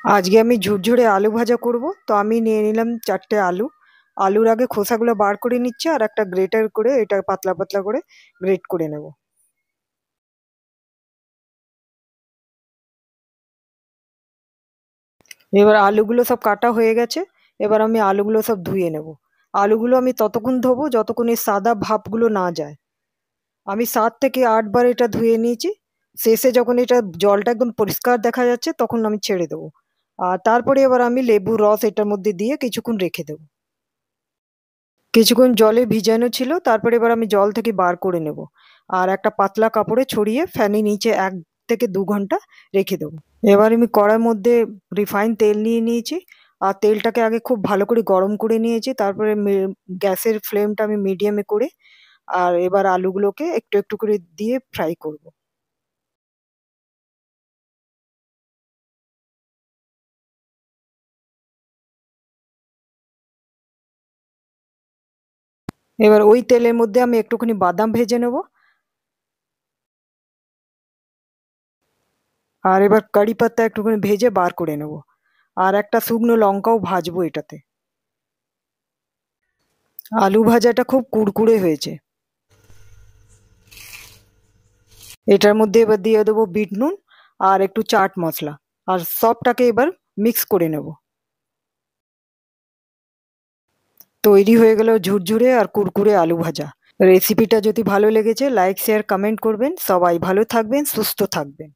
আজকে আমি ঝুরঝুরে আলু ভাজা করব। তো আমি নিয়ে নিলাম 4টে আলু। আলুর আগে খোসাগুলো বার করে নিচ্ছে, আর একটা গ্রেটার করে এটা পাতলা পাতলা করে গ্রেট করে নেব। এবার আলুগুলো সব কাটা হয়ে গেছে। এবার আমি আলুগুলো সব ধুয়ে নেব। আলুগুলো আমি ততক্ষণ ধোবো যতক্ষণ এই সাদা ভাবগুলো না যায়। আমি 7 থেকে 8 বার এটা ধুয়ে নিয়েছি। শেষে যখন এটা জলটা একদম পরিষ্কার দেখা যাচ্ছে তখন আমি ছেড়ে দেবো। আর তারপরে এবার আমি লেবুর রস এটার মধ্যে দিয়ে কিছুক্ষণ রেখে দেবো। কিছুক্ষণ জলে ভিজানো ছিল, তারপরে এবার আমি জল থেকে বার করে নেব। আর একটা পাতলা কাপড়ে ছড়িয়ে ফ্যানের নিচে 1 থেকে 2 ঘন্টা রেখে দেবো। এবার আমি কড়ার মধ্যে রিফাইন তেল নিয়ে নিয়েছি। আর তেলটাকে আগে খুব ভালো করে গরম করে নিয়েছি, তারপরে গ্যাসের ফ্লেমটা আমি মিডিয়ামে করে আর এবার আলুগুলোকে একটু একটু করে দিয়ে ফ্রাই করব। এবার ওই তেলের মধ্যে আমি একটুখানি বাদাম ভেজে নেব। আর এবার কারি পাত্তা একটুখানি ভেজে বার করে নেব। আর একটা শুকনো লঙ্কাও ভাজবো এটাতে। আলু ভাজাটা খুব কুড়কুড়ে হয়েছে। এটার মধ্যে এবার দিয়ে দেবো বিট নুন আর একটু চাট মশলা। আর সবটাকে এবার মিক্স করে নেব। তৈরি হয়ে গেল ঝুরঝুরে আর কুরকুরে আলু ভাজা। রেসিপিটা যদি ভালো লেগেছে লাইক শেয়ার কমেন্ট করবেন। সবাই ভালো থাকবেন, সুস্থ থাকবেন।